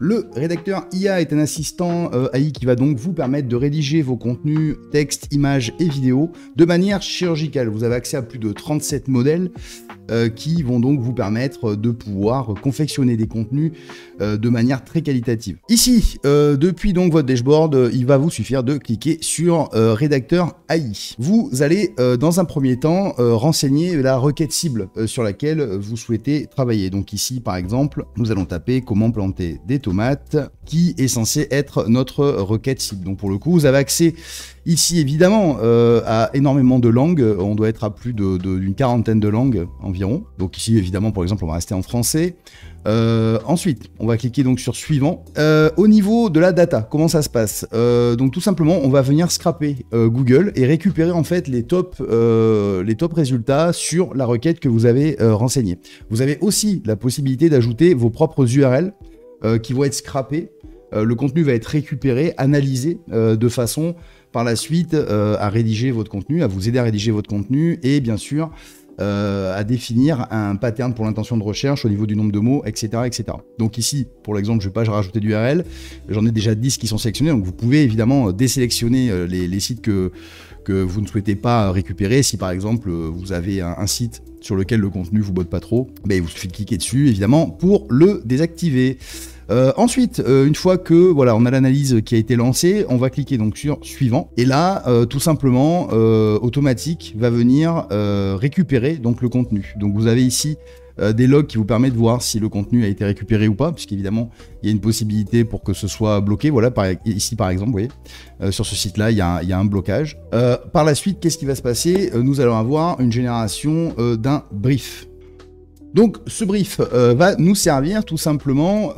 Le rédacteur IA est un assistant AI qui va donc vous permettre de rédiger vos contenus, textes, images et vidéos de manière chirurgicale. Vous avez accès à plus de 37 modèles qui vont donc vous permettre de pouvoir confectionner des contenus de manière très qualitative. Ici, depuis donc votre dashboard, il va vous suffire de cliquer sur rédacteur AI. Vous allez dans un premier temps renseigner la requête cible sur laquelle vous souhaitez travailler. Donc ici par exemple, nous allons taper comment planter des tomates, qui est censé être notre requête cible. Donc pour le coup, vous avez accès ici évidemment à énormément de langues. On doit être à plus d'une quarantaine de langues environ. Donc ici évidemment, par exemple, on va rester en français. Ensuite, on va cliquer donc sur suivant. Au niveau de la data, comment ça se passe? Donc tout simplement, on va venir scraper Google et récupérer en fait les top résultats sur la requête que vous avez renseignée. Vous avez aussi la possibilité d'ajouter vos propres URL qui vont être scrapés. Le contenu va être récupéré, analysé de façon par la suite à rédiger votre contenu, à vous aider à rédiger votre contenu et bien sûr à définir un pattern pour l'intention de recherche au niveau du nombre de mots, etc. etc. Donc ici, pour l'exemple, je ne vais pas rajouter d'URL, j'en ai déjà 10 qui sont sélectionnés, donc vous pouvez évidemment désélectionner les sites que vous ne souhaitez pas récupérer. Si par exemple vous avez un site sur lequel le contenu vous botte pas trop, ben, il vous suffit de cliquer dessus évidemment pour le désactiver. Ensuite, une fois que voilà, on a l'analyse qui a été lancée, on va cliquer donc sur suivant et là, tout simplement, automatique va venir récupérer donc le contenu. Donc vous avez ici des logs qui vous permettent de voir si le contenu a été récupéré ou pas, puisqu'évidemment il y a une possibilité pour que ce soit bloqué. Voilà, ici par exemple, vous voyez, sur ce site-là, il y a un blocage. Par la suite, qu'est-ce qui va se passer? Nous allons avoir une génération d'un brief. Donc ce brief va nous servir tout simplement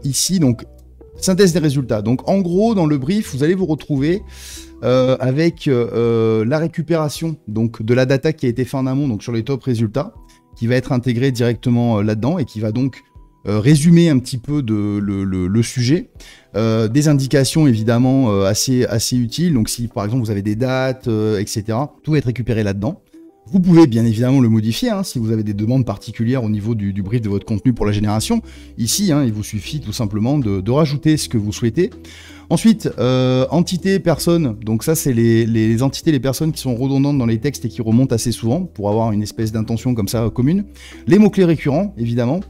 ici, donc synthèse des résultats. Donc en gros, dans le brief, vous allez vous retrouver avec la récupération donc, de la data qui a été faite en amont donc, sur les top résultats, qui va être intégrée directement là-dedans et qui va donc résumer un petit peu le sujet. Des indications évidemment assez utiles. Donc si par exemple vous avez des dates, etc., tout va être récupéré là-dedans. Vous pouvez bien évidemment le modifier hein, si vous avez des demandes particulières au niveau du brief de votre contenu pour la génération. Ici, hein, il vous suffit tout simplement de rajouter ce que vous souhaitez. Ensuite, entités, personnes. Donc ça, c'est les entités, les personnes qui sont redondantes dans les textes et qui remontent assez souvent pour avoir une espèce d'intention comme ça commune. Les mots-clés récurrents, évidemment,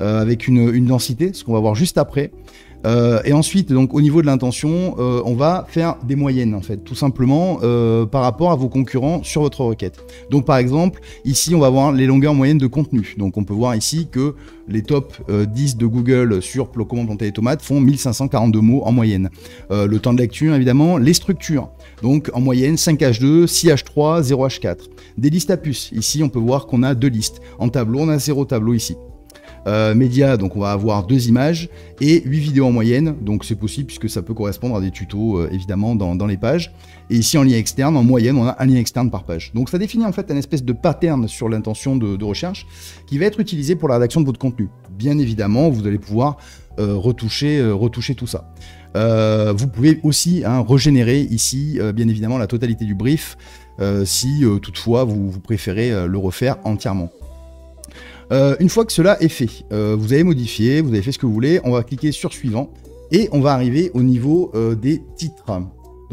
avec une densité, ce qu'on va voir juste après. Et ensuite, donc au niveau de l'intention, on va faire des moyennes en fait, tout simplement par rapport à vos concurrents sur votre requête. Donc par exemple, ici on va voir les longueurs moyennes de contenu. Donc on peut voir ici que les top 10 de Google sur comment planter les tomates font 1542 mots en moyenne. Le temps de lecture évidemment, les structures. Donc en moyenne 5H2, 6H3, 0H4. Des listes à puces. Ici on peut voir qu'on a 2 listes. En tableau, on a 0 tableau ici. Médias, donc on va avoir 2 images et 8 vidéos en moyenne, donc c'est possible puisque ça peut correspondre à des tutos évidemment dans les pages. Et ici en lien externe, en moyenne, on a un lien externe par page. Donc ça définit en fait un espèce de pattern sur l'intention de recherche qui va être utilisé pour la rédaction de votre contenu. Bien évidemment, vous allez pouvoir retoucher tout ça. Vous pouvez aussi hein, régénérer ici, bien évidemment, la totalité du brief si toutefois vous préférez le refaire entièrement. Une fois que cela est fait, vous avez modifié, vous avez fait ce que vous voulez, on va cliquer sur suivant et on va arriver au niveau des titres.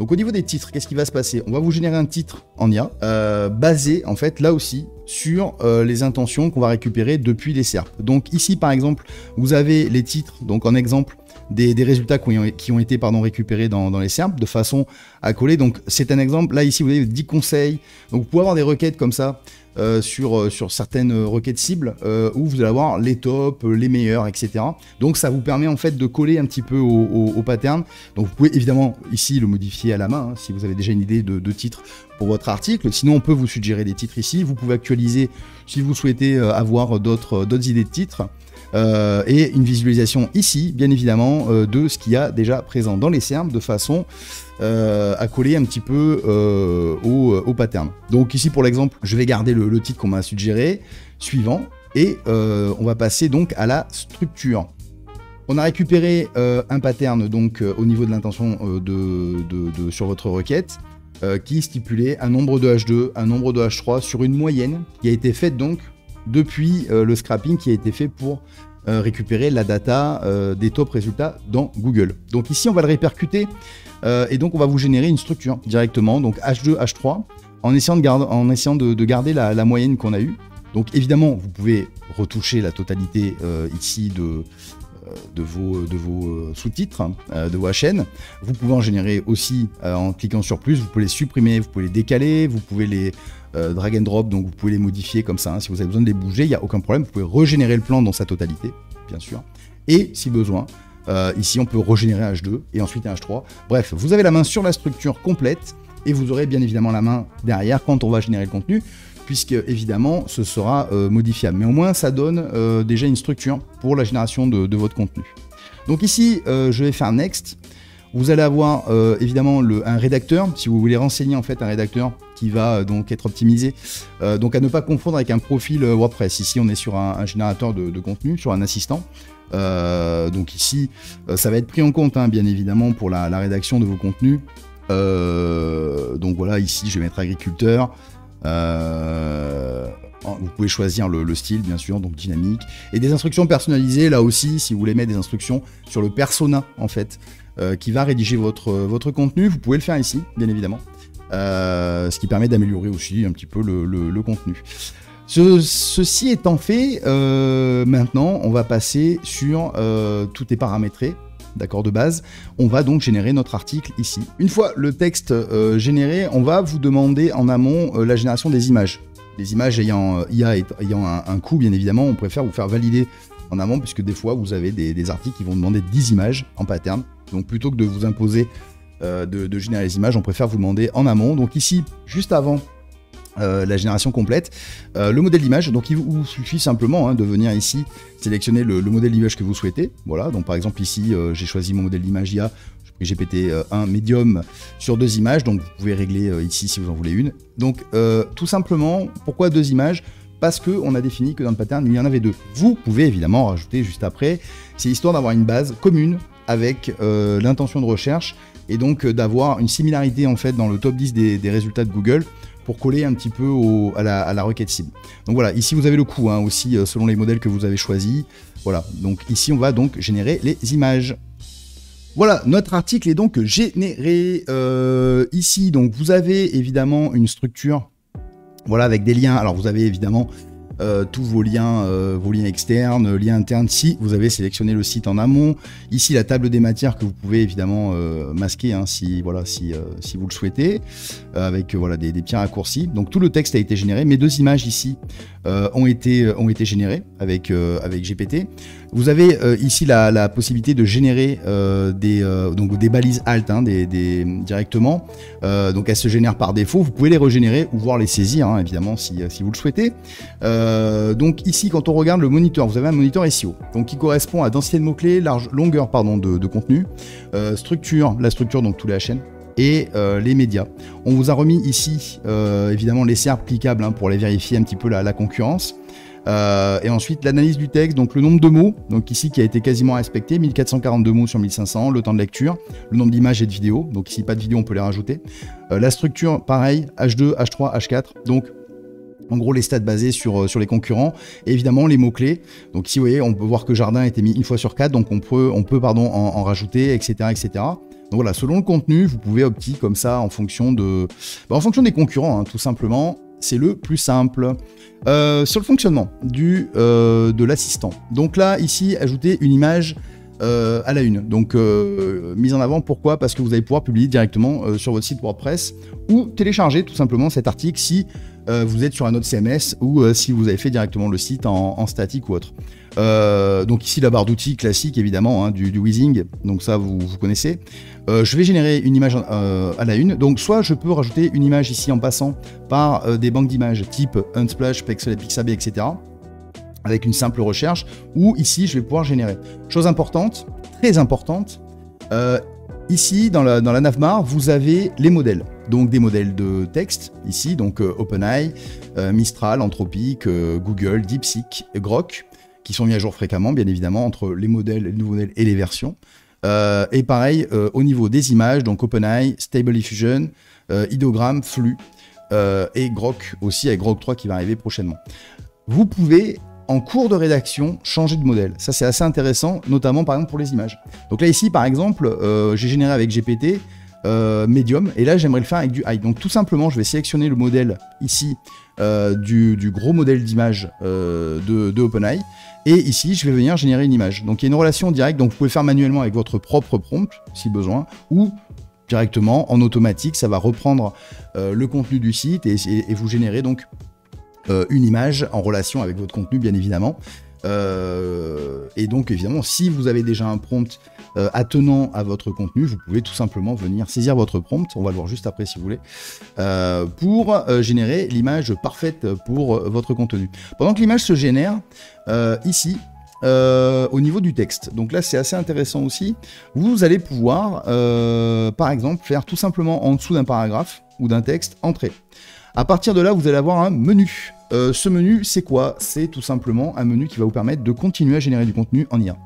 Donc au niveau des titres, qu'est-ce qui va se passer? On va vous générer un titre en IA basé en fait là aussi sur les intentions qu'on va récupérer depuis les SERP. Donc ici par exemple, vous avez les titres, donc en exemple des résultats qui ont été récupérés dans les SERP de façon à coller. Donc c'est un exemple, là ici vous avez 10 conseils, donc vous pouvez avoir des requêtes comme ça sur certaines requêtes cibles où vous allez avoir les tops, les meilleurs, etc. Donc ça vous permet en fait de coller un petit peu au pattern. Donc vous pouvez évidemment ici le modifier à la main hein, si vous avez déjà une idée de titre pour votre article. Sinon on peut vous suggérer des titres ici. Vous pouvez actualiser si vous souhaitez avoir d'autres idées de titres. Et une visualisation ici, bien évidemment, de ce qu'il y a déjà présent dans les SERP de façon à coller un petit peu au pattern. Donc ici pour l'exemple, je vais garder le titre qu'on m'a suggéré, suivant, et on va passer donc à la structure. On a récupéré un pattern donc au niveau de l'intention sur votre requête qui stipulait un nombre de H2, un nombre de H3 sur une moyenne qui a été faite donc depuis le scrapping qui a été fait pour récupérer la data des top résultats dans Google. Donc ici, on va le répercuter et donc on va vous générer une structure directement, donc H2, H3, en essayant de garder la moyenne qu'on a eue. Donc évidemment, vous pouvez retoucher la totalité ici de vos sous-titres, de vos chaînes. Vous pouvez en générer aussi en cliquant sur plus, vous pouvez les supprimer, vous pouvez les décaler, vous pouvez les drag and drop, donc vous pouvez les modifier comme ça. Hein. Si vous avez besoin de les bouger, il n'y a aucun problème, vous pouvez régénérer le plan dans sa totalité, bien sûr. Et si besoin, ici on peut régénérer un H2 et ensuite un H3. Bref, vous avez la main sur la structure complète et vous aurez bien évidemment la main derrière quand on va générer le contenu, puisque évidemment ce sera modifiable. Mais au moins ça donne déjà une structure pour la génération de votre contenu. Donc ici, je vais faire Next. Vous allez avoir évidemment un rédacteur, si vous voulez renseigner en fait un rédacteur qui va donc être optimisé. Donc à ne pas confondre avec un profil WordPress. Ici on est sur un générateur de contenu, sur un assistant. Donc ici, ça va être pris en compte hein, bien évidemment pour la rédaction de vos contenus. Donc voilà, ici je vais mettre agriculteur. Vous pouvez choisir le style bien sûr, donc dynamique, et des instructions personnalisées là aussi si vous voulez mettre des instructions sur le persona en fait qui va rédiger votre contenu, vous pouvez le faire ici bien évidemment, ce qui permet d'améliorer aussi un petit peu le contenu. Ceci étant fait, maintenant on va passer sur tout est paramétré. D'accord, de base, on va donc générer notre article ici. Une fois le texte généré, on va vous demander en amont la génération des images. Les images ayant un coût, bien évidemment, on préfère vous faire valider en amont, puisque des fois, vous avez des articles qui vont demander 10 images en pattern. Donc plutôt que de vous imposer de générer les images, on préfère vous demander en amont. Donc ici, juste avant la génération complète, le modèle d'image, donc il vous suffit simplement hein, de venir ici sélectionner le modèle d'image que vous souhaitez. Voilà, donc par exemple ici j'ai choisi mon modèle d'image IA, j'ai pris GPT-1 médium sur 2 images, donc vous pouvez régler ici si vous en voulez une. Donc tout simplement, pourquoi 2 images? Parce qu'on a défini que dans le pattern il y en avait 2. Vous pouvez évidemment rajouter juste après, c'est histoire d'avoir une base commune avec l'intention de recherche et donc d'avoir une similarité en fait dans le top 10 des résultats de Google, pour coller un petit peu à la requête cible. Donc voilà, ici vous avez le coût hein, aussi selon les modèles que vous avez choisis. Voilà, donc ici on va donc générer les images. Voilà, notre article est donc généré. Ici, donc vous avez évidemment une structure, voilà, avec des liens. Alors vous avez évidemment tous vos liens externes, liens internes, si vous avez sélectionné le site en amont. Ici, la table des matières que vous pouvez évidemment masquer hein, si vous le souhaitez, avec voilà, des petits raccourcis. Donc tout le texte a été généré. Mes 2 images ici ont été générées avec GPT. Vous avez ici la possibilité de générer donc des balises alt hein, directement. Donc elles se génèrent par défaut. Vous pouvez les régénérer ou voir les saisir, hein, évidemment, si vous le souhaitez. Donc ici, quand on regarde le moniteur, vous avez un moniteur SEO, donc qui correspond à densité de mots-clés, longueur de contenu, la structure, donc tous les chaînes, et les médias. On vous a remis ici, évidemment, les SERP cliquables hein, pour les vérifier un petit peu la concurrence. Et ensuite l'analyse du texte, donc le nombre de mots, donc ici qui a été quasiment respecté, 1442 mots sur 1500, le temps de lecture, le nombre d'images et de vidéos, donc ici pas de vidéo on peut les rajouter. La structure pareil, H2, H3, H4, donc en gros les stats basés sur les concurrents, et évidemment les mots-clés. Donc ici vous voyez, on peut voir que Jardin a été mis 1 fois sur 4, donc on peut en rajouter, etc., etc. Donc voilà, selon le contenu, vous pouvez opter comme ça en fonction des concurrents, hein, tout simplement. C'est le plus simple. Sur le fonctionnement de l'assistant. Donc là, ici, ajouter une image à la une. Donc, mise en avant, pourquoi? Parce que vous allez pouvoir publier directement sur votre site WordPress ou télécharger tout simplement cet article si vous êtes sur un autre CMS ou si vous avez fait directement le site en statique ou autre. Donc ici, la barre d'outils classique, évidemment, hein, du Weezing. Donc ça, vous connaissez. Je vais générer une image à la une. Donc soit je peux rajouter une image ici en passant par des banques d'images type Unsplash, Pixabay, etc. avec une simple recherche, ou ici je vais pouvoir générer. Chose importante, très importante, ici dans la navbar, vous avez les modèles. Donc des modèles de texte, ici, donc OpenAI, Mistral, Anthropic, Google, DeepSeek, Grok, qui sont mis à jour fréquemment, bien évidemment, entre les modèles, les nouveaux modèles et les versions. Et pareil, au niveau des images, donc OpenAI, Stable Diffusion, Ideogram, Flux, et Grok aussi, avec Grok 3 qui va arriver prochainement. Vous pouvez en cours de rédaction, changer de modèle. Ça, c'est assez intéressant, notamment par exemple pour les images. Donc là, ici, par exemple, j'ai généré avec GPT Medium, et là, j'aimerais le faire avec du High. Donc tout simplement, je vais sélectionner le modèle ici du gros modèle d'image de OpenAI, et ici, je vais venir générer une image. Donc il y a une relation directe, donc vous pouvez faire manuellement avec votre propre prompt, si besoin, ou directement, en automatique, ça va reprendre le contenu du site et vous générer donc une image en relation avec votre contenu, bien évidemment. Et donc, évidemment, si vous avez déjà un prompt attenant à votre contenu, vous pouvez tout simplement venir saisir votre prompt, on va le voir juste après si vous voulez, pour générer l'image parfaite pour votre contenu. Pendant que l'image se génère, ici, au niveau du texte, donc là c'est assez intéressant aussi, vous allez pouvoir, par exemple, faire tout simplement en dessous d'un paragraphe ou d'un texte, entrée. À partir de là, vous allez avoir un menu. Ce menu, c'est quoi? C'est tout simplement un menu qui va vous permettre de continuer à générer du contenu en IA.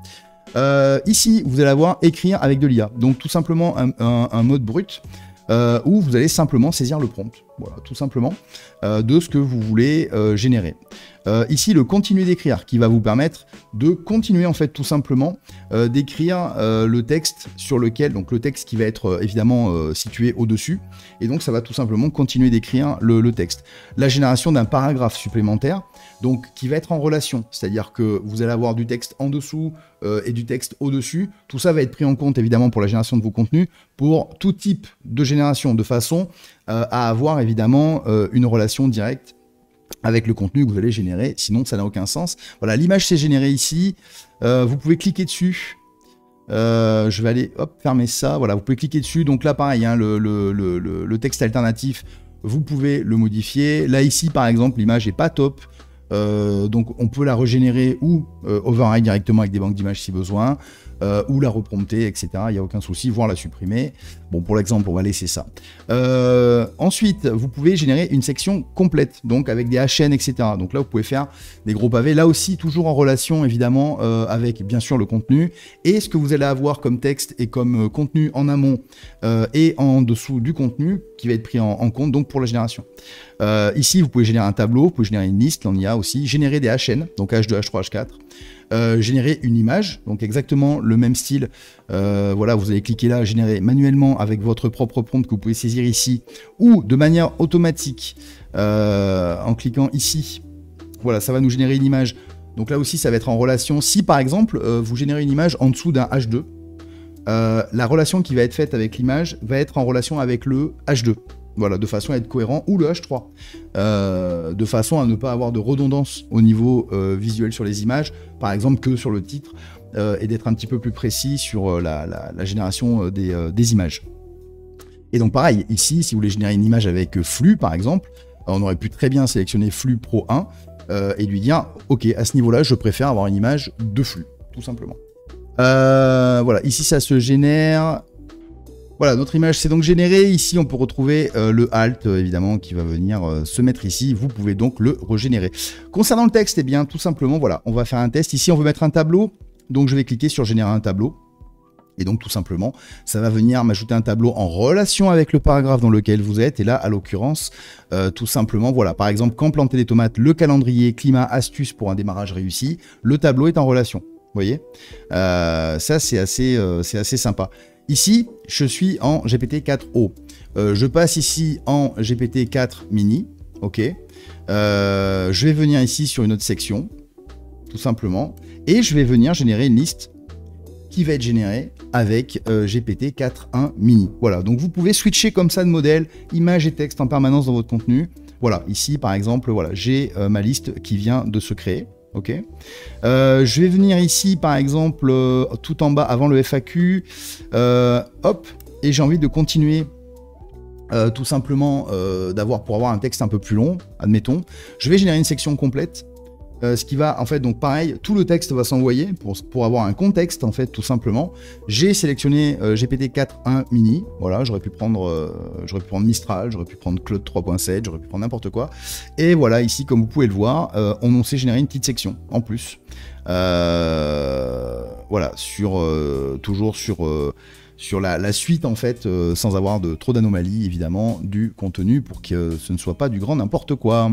Ici, vous allez avoir écrire avec de l'IA. Donc tout simplement un mode brut où vous allez simplement saisir le prompt. Voilà, tout simplement, de ce que vous voulez générer. Ici, le continuer d'écrire qui va vous permettre de continuer en fait tout simplement d'écrire le texte sur lequel, donc le texte qui va être évidemment situé au-dessus, et donc ça va tout simplement continuer d'écrire le texte. La génération d'un paragraphe supplémentaire, donc qui va être en relation, c'est-à-dire que vous allez avoir du texte en dessous et du texte au-dessus, tout ça va être pris en compte évidemment pour la génération de vos contenus, pour tout type de génération, de façon à avoir évidemment une relation directe avec le contenu que vous allez générer, sinon ça n'a aucun sens. Voilà, l'image s'est générée ici, vous pouvez cliquer dessus, je vais aller hop, fermer ça, voilà, vous pouvez cliquer dessus, donc là pareil, hein, le texte alternatif, vous pouvez le modifier. Là ici par exemple, l'image n'est pas top, donc on peut la régénérer ou override directement avec des banques d'images si besoin, ou la reprompter, etc. Il n'y a aucun souci, voire la supprimer. Bon, pour l'exemple, on va laisser ça. Ensuite, vous pouvez générer une section complète, donc avec des HN, etc. Donc là, vous pouvez faire des gros pavés. Là aussi, toujours en relation, évidemment, avec, bien sûr, le contenu. Et ce que vous allez avoir comme texte et comme contenu en amont et en dessous du contenu qui va être pris en compte, donc pour la génération. Ici, vous pouvez générer un tableau, vous pouvez générer une liste, on y a aussi, générer des HN, donc H2, H3, H4. Générer une image, donc exactement le même style. Voilà, vous allez cliquer là, générer manuellement avec votre propre prompt que vous pouvez saisir ici, ou de manière automatique en cliquant ici. Voilà, ça va nous générer une image. Donc là aussi, ça va être en relation. Si par exemple, vous générez une image en dessous d'un H2, la relation qui va être faite avec l'image va être en relation avec le H2. Voilà, de façon à être cohérent, ou le H3, de façon à ne pas avoir de redondance au niveau visuel sur les images, par exemple que sur le titre, et d'être un petit peu plus précis sur la génération des images. Et donc pareil, ici, si vous voulez générer une image avec flux, par exemple, on aurait pu très bien sélectionner flux Pro 1, et lui dire, ok, à ce niveau-là, je préfère avoir une image de flux, tout simplement. Voilà, ici ça se génère... Voilà, notre image s'est donc générée. Ici, on peut retrouver le alt, évidemment, qui va venir se mettre ici. Vous pouvez donc le régénérer. Concernant le texte, eh bien, tout simplement, voilà, on va faire un test. Ici, on veut mettre un tableau. Donc, je vais cliquer sur générer un tableau. Et donc, tout simplement, ça va venir m'ajouter un tableau en relation avec le paragraphe dans lequel vous êtes. Et là, à l'occurrence, tout simplement, voilà, par exemple, quand planter des tomates, le calendrier, climat, astuce pour un démarrage réussi, le tableau est en relation. Vous voyez, ça, c'est assez sympa. Ici, je suis en GPT-4o. Je passe ici en GPT-4 mini. Ok. Je vais venir ici sur une autre section, tout simplement. Et je vais venir générer une liste qui va être générée avec GPT-4.1 mini. Voilà. Donc vous pouvez switcher comme ça de modèle, image et texte en permanence dans votre contenu. Voilà. Ici, par exemple, voilà, j'ai ma liste qui vient de se créer. Ok. Je vais venir ici, par exemple, tout en bas, avant le FAQ. Hop. Et j'ai envie de continuer, tout simplement, pour avoir un texte un peu plus long, admettons. Je vais générer une section complète. Ce qui va, en fait, donc pareil, tout le texte va s'envoyer pour avoir un contexte, en fait, tout simplement. J'ai sélectionné GPT-4.1 mini. Voilà, j'aurais pu prendre Mistral, j'aurais pu prendre Claude 3.7, j'aurais pu prendre n'importe quoi. Et voilà, ici, comme vous pouvez le voir, on s'est généré une petite section en plus. Voilà, toujours sur la suite en fait, sans avoir trop d'anomalies évidemment du contenu pour que ce ne soit pas du grand n'importe quoi.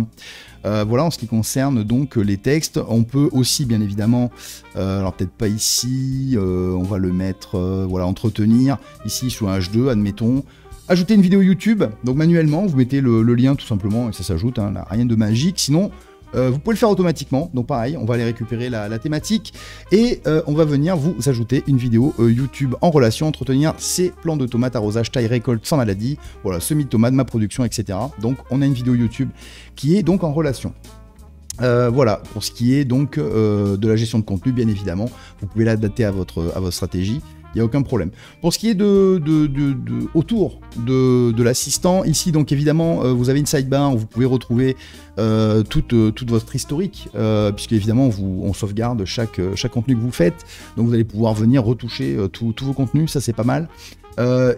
Voilà en ce qui concerne donc les textes. On peut aussi bien évidemment, alors peut-être pas ici, on va le mettre, voilà, entretenir, ici sur un H2 admettons. Ajouter une vidéo YouTube, donc manuellement, vous mettez le lien tout simplement et ça s'ajoute, hein, là, rien de magique. Sinon, vous pouvez le faire automatiquement, donc pareil, on va aller récupérer la thématique et on va venir vous ajouter une vidéo YouTube en relation, entretenir ces plants de tomates, arrosage, taille, récolte sans maladie, voilà, semis de tomates, ma production, etc. Donc on a une vidéo YouTube qui est donc en relation. Voilà, pour ce qui est donc de la gestion de contenu, bien évidemment, vous pouvez l'adapter à votre stratégie. Il n'y a aucun problème. Pour ce qui est autour de l'assistant, ici, donc évidemment, vous avez une sidebar où vous pouvez retrouver toute votre historique, puisque évidemment, on sauvegarde chaque contenu que vous faites. Donc vous allez pouvoir venir retoucher tous vos contenus, ça c'est pas mal.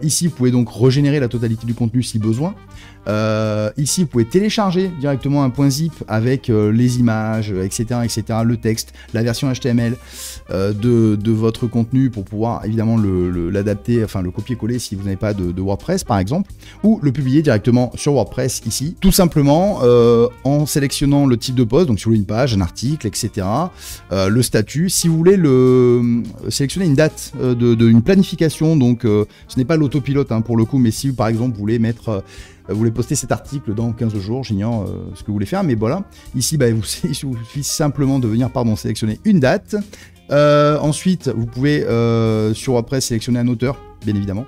Ici, vous pouvez donc régénérer la totalité du contenu si besoin. Ici, vous pouvez télécharger directement un point zip avec les images, etc., le texte, la version HTML de votre contenu pour pouvoir évidemment l'adapter, enfin le copier-coller si vous n'avez pas de WordPress par exemple, ou le publier directement sur WordPress ici, tout simplement en sélectionnant le type de post, donc si vous voulez une page, un article, etc., le statut. Si vous voulez sélectionner une date une planification, donc ce n'est pas l'autopilote hein, pour le coup, mais si par exemple vous voulez mettre vous voulez poster cet article dans 15 jours, j'ignore ce que vous voulez faire, mais voilà. Ici, bah, il vous suffit simplement de venir sélectionner une date. Ensuite, vous pouvez sur WordPress sélectionner un auteur, bien évidemment.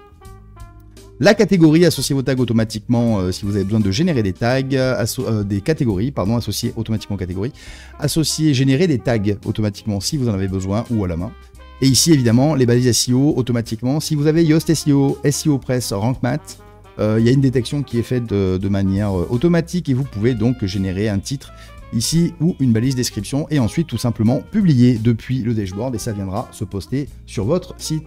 La catégorie, associer vos tags automatiquement si vous avez besoin de générer des tags, des catégories, pardon, associer automatiquement catégories. Associer, générer des tags automatiquement si vous en avez besoin ou à la main. Et ici, évidemment, les balises SEO automatiquement. Si vous avez Yoast SEO, SEO Press, Rank Math, il y a une détection qui est faite de manière automatique et vous pouvez donc générer un titre ici ou une balise description et ensuite tout simplement publier depuis le dashboard et ça viendra se poster sur votre site